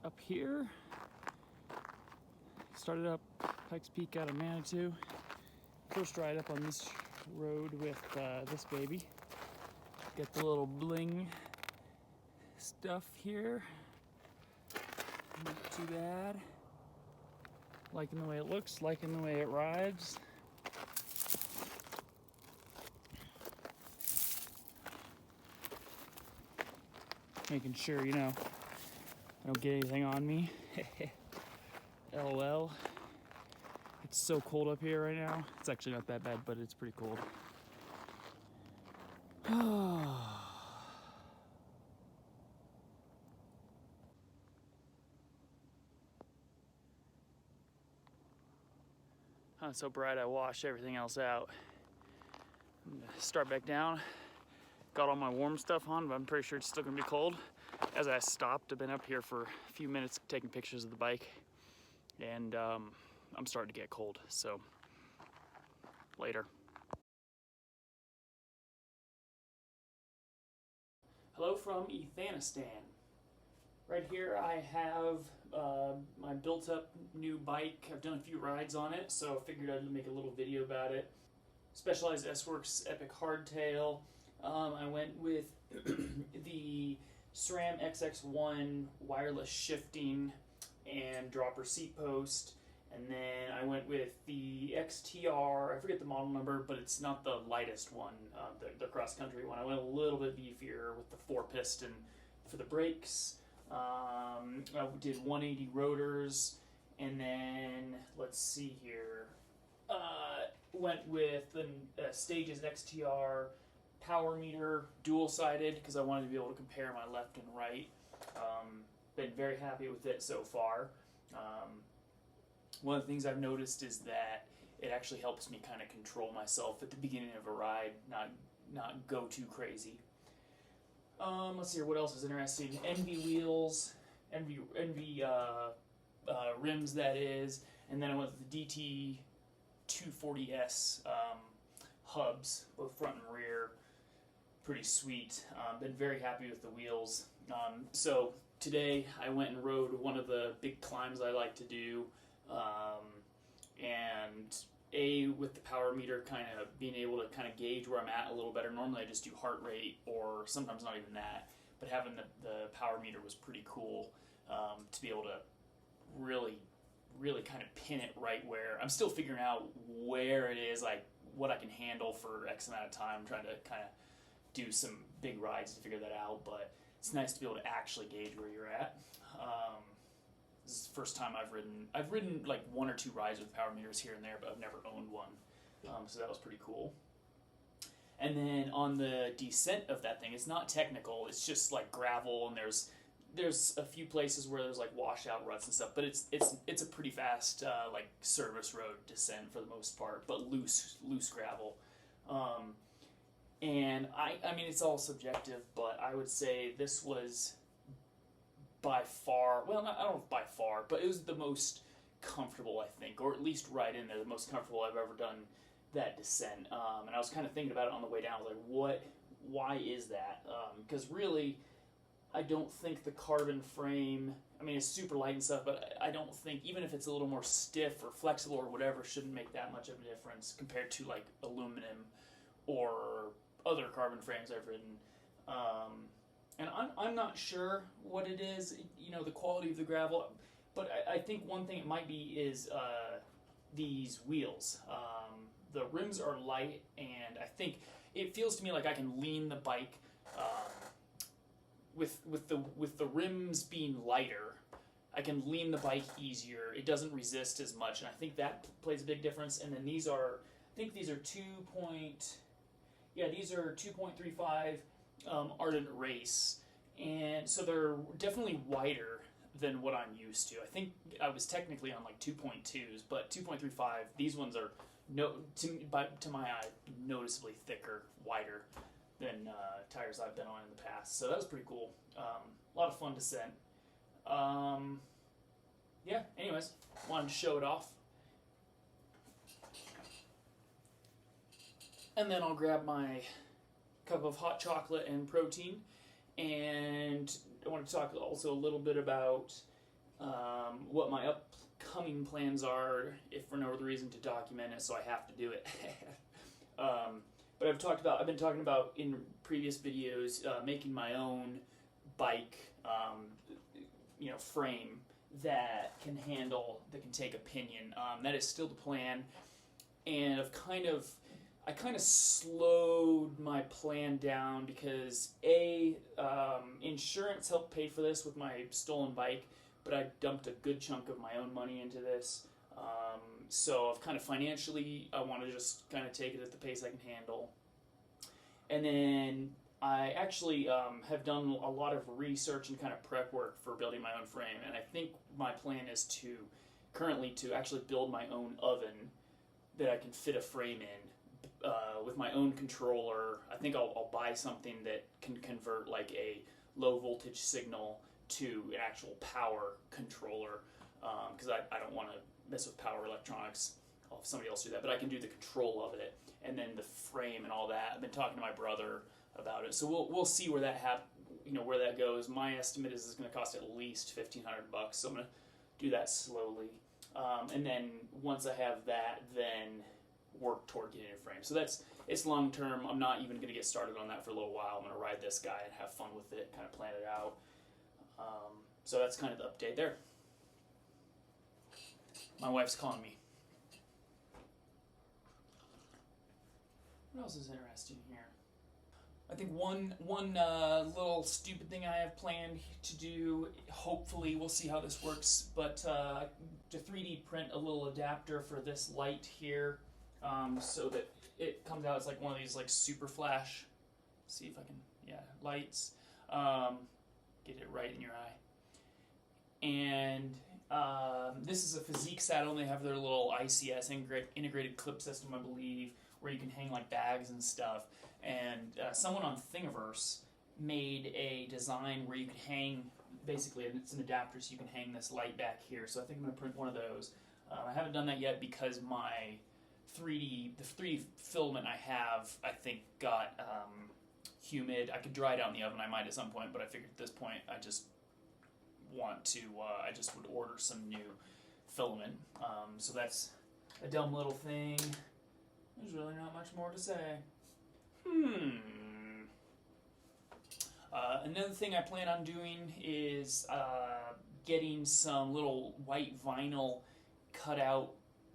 up here. Started up Pikes Peak out of Manitou. First ride up on this road with this baby. Get the little bling stuff here. Not too bad. Liking the way it looks, liking the way it rides. Making sure, you know, I don't get anything on me. LOL. It's so cold up here right now. It's actually not that bad, but it's pretty cold. It's so bright I washed everything else out. I'm gonna start back down. Got all my warm stuff on, but I'm pretty sure it's still gonna be cold. As I stopped, I've been up here for a few minutes taking pictures of the bike, and I'm starting to get cold, so later. Hello from Ethanistan. Right here I have my built up new bike. I've done a few rides on it, so I figured I'd make a little video about it. Specialized S-Works Epic Hardtail. I went with the SRAM XX1 wireless shifting and dropper seat post, and then I went with the XTR, I forget the model number, but it's not the lightest one, the cross-country one. I went a little bit beefier with the 4-piston for the brakes. I did 180 rotors, and then let's see here, went with the Stages XTR power meter, dual-sided, because I wanted to be able to compare my left and right. Been very happy with it so far. One of the things I've noticed is that it actually helps me kind of control myself at the beginning of a ride, not go too crazy. Let's see here, what else is interesting? Envy wheels, Envy rims, that is, and then I went with the DT 240S hubs, both front and rear. Pretty sweet. Been very happy with the wheels. So today I went and rode one of the big climbs I like to do, and with the power meter kind of being able to kind of gauge where I'm at a little better. Normally I just do heart rate, or sometimes not even that, but having the power meter was pretty cool, to be able to really kind of pin it right where I'm still figuring out where it is, like what I can handle for X amount of time. I'm trying to kind of do some big rides to figure that out, but it's nice to be able to actually gauge where you're at. This is the first time I've ridden like 1 or 2 rides with power meters here and there, but I've never owned one, so that was pretty cool. And then on the descent of that thing, it's not technical, it's just like gravel, and there's a few places where there's like washout ruts and stuff, but it's a pretty fast like service road descent for the most part, but loose gravel. And I mean, it's all subjective, but I would say this was by far, well, I don't know if by far, but it was the most comfortable, I think, or at least right in there, the most comfortable I've ever done that descent. And I was kind of thinking about it on the way down. I was like, why is that? Because really, I don't think the carbon frame, I mean, it's super light and stuff, but I don't think, even if it's a little more stiff or flexible or whatever, shouldn't make that much of a difference compared to like aluminum or other carbon frames I've ridden. And I'm not sure what it is, you know, the quality of the gravel, but I think one thing it might be is these wheels. The rims are light, and I think it feels to me like I can lean the bike with the rims being lighter. I can lean the bike easier. It doesn't resist as much, and I think that plays a big difference. And then these are 2.35 Ardent Race, and so they're definitely wider than what I'm used to. I think I was technically on like 2.2s, but 2.35, these ones are to my eye noticeably thicker, wider than tires I've been on in the past. So that was pretty cool. A lot of fun descent. Yeah, anyways, wanted to show it off. And then I'll grab my cup of hot chocolate and protein, and I want to talk also a little bit about what my upcoming plans are, if for no other reason to document it, so I have to do it. But I've been talking about in previous videos making my own bike, frame that can take a pinion. That is still the plan, and I kind of slowed my plan down because insurance helped pay for this with my stolen bike, but I dumped a good chunk of my own money into this. So I've kind of financially, I want to just kind of take it at the pace I can handle. And then I actually have done a lot of research and kind of prep work for building my own frame, and I think my plan is currently to actually build my own oven that I can fit a frame in with my own controller. I think I'll buy something that can convert like a low voltage signal to an actual power controller, because I don't want to mess with power electronics. I'll have somebody else do that, but I can do the control of it, and then the frame and all that. I've been talking to my brother about it, so we'll see where that where that goes. My estimate is it's going to cost at least $1,500, so I'm going to do that slowly, and then once I have that, then work toward getting a frame. So it's long term. I'm not even going to get started on that for a little while. I'm going to ride this guy and have fun with it, kind of plan it out. So that's kind of the update there. My wife's calling me. What else is interesting here? I think one little stupid thing I have planned to do, hopefully we'll see how this works, but to 3D print a little adapter for this light here, so that it comes out as like one of these like super flash, see if I can, lights, get it right in your eye. And this is a Physique saddle, and they have their little ICS integrated clip system, I believe, where you can hang like bags and stuff. And someone on Thingiverse made a design where you could hang, basically, it's an adapter, so you can hang this light back here. So I think I'm going to print one of those. I haven't done that yet because the 3D filament I have, I think, got humid. I could dry it out in the oven. I might at some point, but I figured at this point I just would order some new filament. So that's a dumb little thing. There's really not much more to say. Another thing I plan on doing is getting some little white vinyl cutout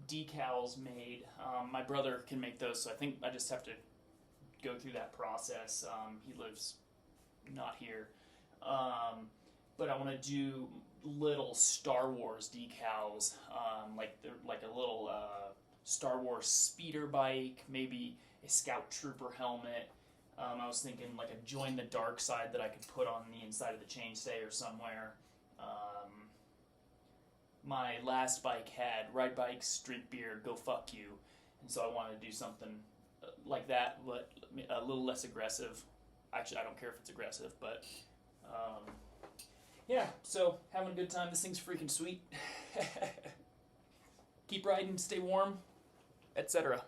decals made. My brother can make those, so I think I just have to go through that process. He lives not here. But I want to do little Star Wars decals, like a little Star Wars speeder bike, maybe a Scout Trooper helmet. I was thinking like a Join the Dark Side that I could put on the inside of the chainstay or somewhere. My last bike had Ride Bikes, Drink Beer, Go Fuck You, and so I wanted to do something like that, but a little less aggressive. Actually, I don't care if it's aggressive, but yeah, so having a good time. This thing's freaking sweet. Keep riding, stay warm, etc.